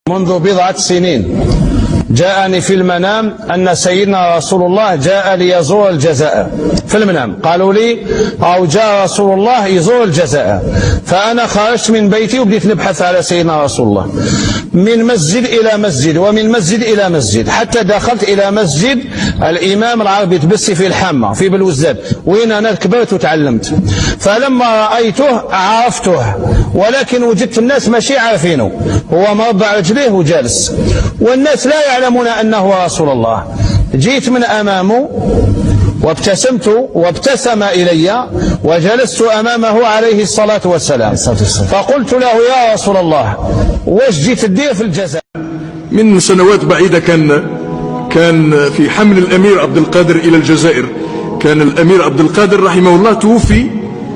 منذ بضعة سنين جاءني في المنام أن سيدنا رسول الله جاء ليزور الجزائر في المنام. قالوا لي أو جاء رسول الله يزور الجزائر، فأنا خرجت من بيتي وبديت نبحث على سيدنا رسول الله من مسجد إلى مسجد ومن مسجد إلى مسجد، حتى دخلت إلى مسجد الإمام العربي تبسي في الحامة في بلوزداد، وين أنا كبرت وتعلمت. فلما رأيته عرفته، ولكن وجدت الناس ماشي عارفينه، هو مربع رجليه وجالس والناس لا يعلمون أنه رسول الله. جيت من أمامه وابتسمت وابتسم إلي وجلست أمامه عليه الصلاة والسلام، فقلت له يا رسول الله واش جيت تدير في الجزائر؟ من سنوات بعيدة كان في حمل الأمير عبد القادر إلى الجزائر. كان الأمير عبد القادر رحمه الله توفي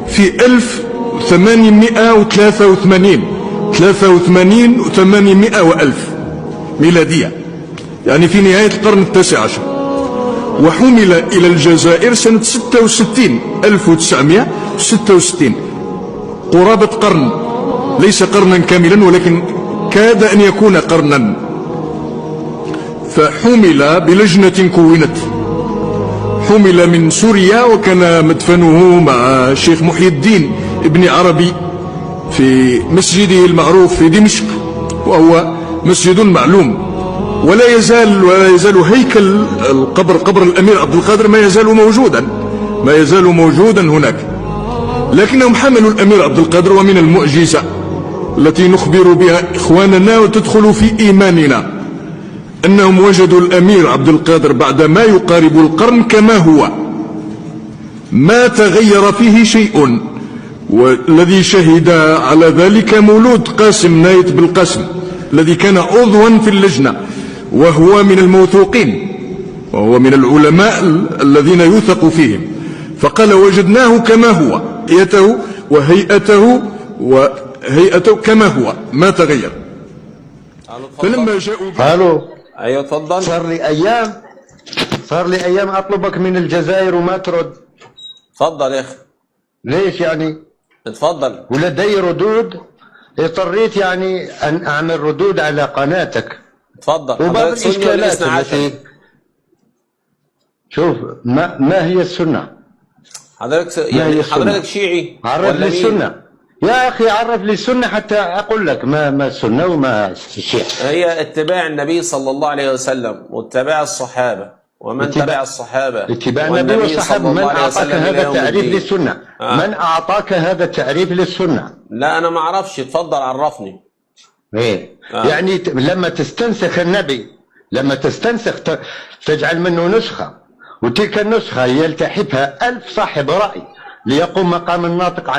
في 1883 و800 وألف ميلادية، يعني في نهاية القرن التاسع عشر، وحمل إلى الجزائر سنة 1966، قرابة قرن، ليس قرنا كاملا ولكن كاد أن يكون قرنا. فحمل بلجنة كونت، حمل من سوريا، وكان مدفنه مع الشيخ محي الدين ابن عربي في مسجده المعروف في دمشق، وهو مسجد معلوم. ولا يزال هيكل قبر الأمير عبد القادر ما يزال موجودا هناك. لكنهم حملوا الأمير عبد القادر، ومن المعجزة التي نخبر بها إخواننا وتدخل في إيماننا أنهم وجدوا الأمير عبد القادر بعد ما يقارب القرن كما هو، ما تغير فيه شيء. والذي شهد على ذلك مولود قاسم نايت بالقاسم الذي كان عضوا في اللجنة، وهو من الموثوقين وهو من العلماء الذين يوثق فيهم. فقال وجدناه كما هو، وهيئته كما هو، ما تغير. فلما جاءوا ايوه اتفضل. صار لي ايام اطلبك من الجزائر وما ترد. اتفضل يا اخي. ليش يعني؟ اتفضل. ولدي ردود، اضطريت يعني ان اعمل ردود على قناتك. اتفضل. وبعض الاشكالات التي شوف ما هي السنة؟ حضرتك شيعي؟ عرف لي السنة يا أخي، عرف لي السنة حتى أقول لك ما السنة وما الشيعة. هي اتباع النبي صلى الله عليه وسلم واتباع الصحابة ومن تبع الصحابة. اتباع النبي والصحابة. من أعطاك هذا التعريف للسنة؟ من أعطاك هذا التعريف للسنة؟ لا أنا ما أعرفش، اتفضل عرفني. إيه يعني لما تستنسخ النبي، لما تستنسخ تجعل منه نسخة، وتلك النسخة يلتحفها 1000 صاحب رأي ليقوم مقام الناطق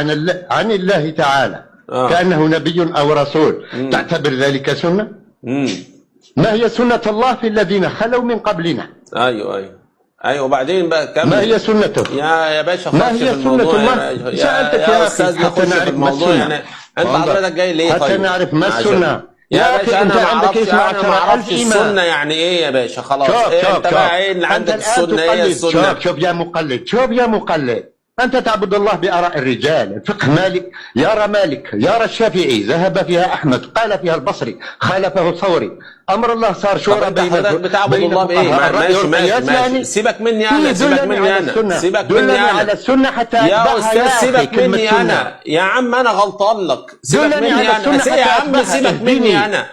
عن الله تعالى كأنه نبي أو رسول. تعتبر ذلك سنة؟ ما هي سنة الله في الذين خلوا من قبلنا؟ أيوه وبعدين بقى كمل. ما هي سنته؟ يا باشا ما هي سنة الله؟ سألتك يا أخي حتى نعرف ما السنة. يعني أنت حضرتك جاي ليه؟ حتى نعرف ما السنة. يا باشا أنا ما أعرفش السنة يعني إيه يا باشا. خلاص أنت بقى إيه اللي عندك السنة؟ إيه السنة؟ شوف يا مقلد، أنت تعبد الله بآراء الرجال. فقه مالك يرى مالك، يرى الشافعي، ذهب فيها أحمد، قال فيها البصري، خالفه الثوري. أمر الله صار شورى بين بتعبد الله بإيه؟ ماشي. سيبك مني أنا. على السنة حتى يا أستاذ سيبك مني أنا. يا عم أنا غلطان لك. سيبك مني أنا. يا عم سيبك مني أنا.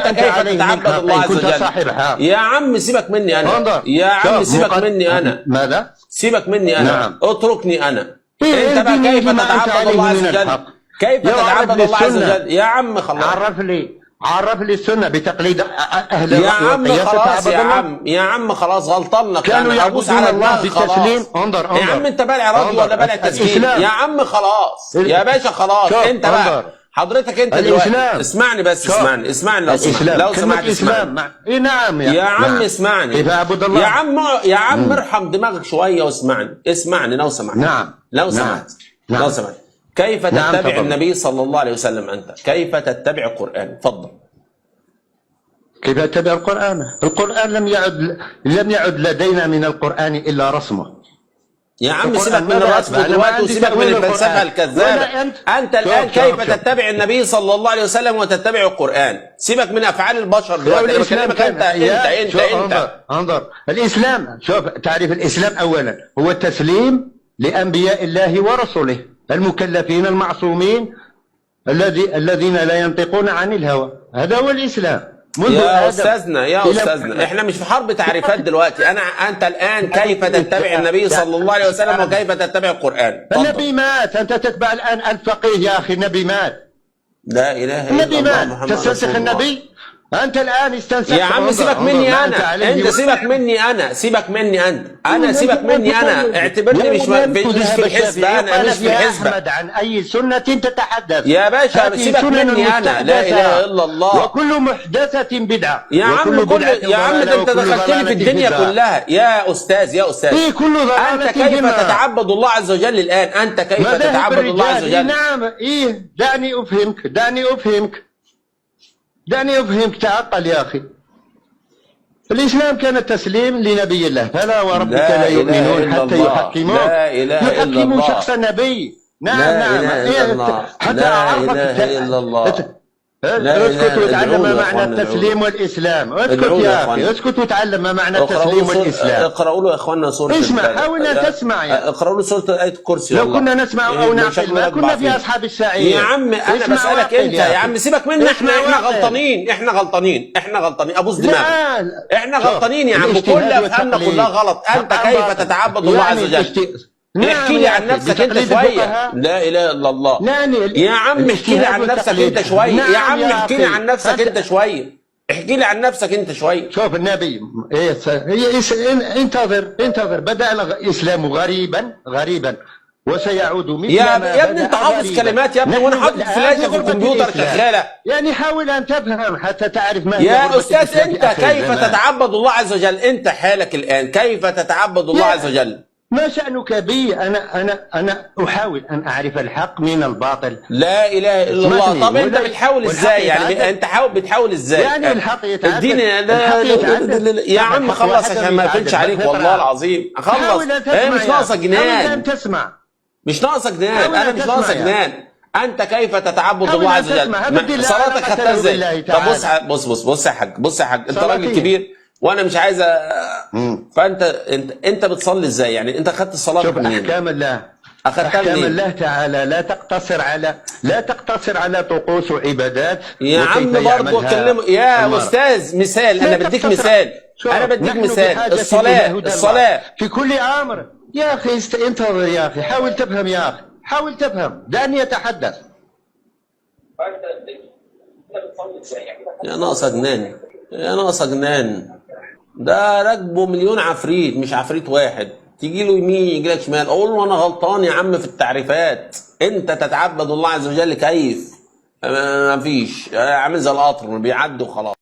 أنت كيف تتعبد الله عز وجل؟ يا عم سيبك مني أنا. يا عم سيبك مني أنا. ماذا؟ سيبك مني أنا. نعم. اتركني أنا. أنت بقى كيف تتعبد الله عز وجل؟ كيف تتعبد الله عز وجل؟ يا عم خلاص. عرف لي السنة بتقليد أهل يا عم خلاص. يا عم خلاص غلطان لك. كانوا يعبدون الله بالتسليم. انظر يا عم أنت بلع رضي ولا بلع تسليم؟ يا عم خلاص يا باشا خلاص. أنت بقى حضرتك انت دلوقتي اسمعني بس. اسمعني لو سمحت اسمعني. نعم يا عم اسمعني. يا عم ارحم دماغك شويه اسمعني لو سمحت. لو سمحت. كيف تتبع النبي صلى الله عليه وسلم؟ انت كيف تتبع القرآن؟ اتفضل. كيف اتبع القرآن؟ القرآن لم يعد لدينا من القرآن الا رسمه. يا عم سيبك من الرسم دلوقتي وسيبك من الفلسفه الكذابه. انت الان كيف تتبع النبي صلى الله عليه وسلم وتتبع القران؟ سيبك من افعال البشر دلوقتي، انا بكلمك انت. انظر الاسلام، شوف تعريف الاسلام اولا هو التسليم لانبياء الله ورسله المكلفين المعصومين الذين لا ينطقون عن الهوى، هذا هو الاسلام. يا استاذنا احنا مش في حرب تعريفات دلوقتي. انت الان كيف تتبع النبي صلى الله عليه وسلم وكيف تتبع القران؟ النبي مات، انت تتبع الان الفقيه يا اخي، النبي مات. لا اله الا الله محمد رسول الله. تستنسخ النبي؟ انت الان استنسخت. يا عم سيبك مني انا، انت سيبك مني انا، سيبك مني انت، انا سيبك مني انا، اعتبرني مش في الحسبه، انا مش في الحسبه. احمد عن اي سنه تتحدث يا باشا، سيبك مني انا، لا اله الا الله. وكل محدثه بدعه. يا عم يا عم انت دخلتني في الدنيا كلها يا استاذ. ايه كل ضلالة انت كيف تتعبد الله عز وجل الان؟ انت كيف تتعبد الله عز وجل؟ نعم ايه، دعني افهمك تعقل يا اخي. الاسلام كان التسليم لنبي الله، فلا وربك لا يؤمنون حتى يحكموا شخص النبي. نعم حتى اعرفك. اسكت وتعلم ما معنى التسليم والاسلام. اسكت يا اخي، اسكت وتعلم ما معنى التسليم والاسلام. اقرأوا له يا اخواننا سوره. اسمع، حاول ان تسمع يا اقرأوا له سوره آية الكرسي. لو كنا نسمع او نعقل ما كنا في اصحاب السعير. يا عم انا بسألك انت يا عم، سيبك منا، احنا غلطانين ابوس دماغك. احنا غلطانين يا عم، كل افهامنا كلها غلط. انت كيف تتعبد الله عز وجل؟ احكي لي عن نفسك انت شويه. لا اله الا الله. يا عم احكي لي عن نفسك انت شويه. يا عم احكي لي عن نفسك انت شويه. احكي لي عن نفسك انت شويه. شوف النبي انتظر بدأ الاسلام غريبا وسيعود مثل يا ابني انت حافظ كلمات يا ابني، وانا حاطط فلاشه في الكمبيوتر شغاله. يعني حاول ان تفهم حتى تعرف ما يا استاذ انت كيف تتعبد الله عز وجل؟ انت حالك الان كيف تتعبد الله عز وجل؟ ما شأنك بي؟ أنا أحاول أن أعرف الحق من الباطل. لا إله إلا الله. طب أنت بتحاول إزاي؟ يعني أنت بتحاول إزاي؟ يعني الحق يتعدد. اديني يا عم خلص عشان ما يقولش عليك والله العظيم. خلص. هي مش ناقصة جنان. مش ناقصة جنان، أنا مش ناقصة جنان. أنت كيف تتعبد الله عز وجل؟ صلاتك خدتها إزاي؟ طب بص يا حاج، أنت راجل كبير وانا مش عايز فانت انت بتصلي ازاي؟ يعني انت اخذت الصلاه منين؟ احكام الله اخذتها منين؟ احكام الله تعالى لا تقتصر على طقوس وعبادات. يا عم برضه اتكلم يا استاذ. مثال، انا بديك مثال. الصلاه في كل امر يا اخي. انتظر يا اخي، حاول تفهم يا اخي، حاول تفهم، دعني يتحدث. يا ناقصه جنان. ده راكبه مليون عفريت، مش عفريت واحد. تيجي له يمين يجي لك شمال. اقول له انا غلطان يا عم في التعريفات. انت تتعبد الله عز وجل كيف؟ مفيش، عامل زي القطر بيعدي وخلاص.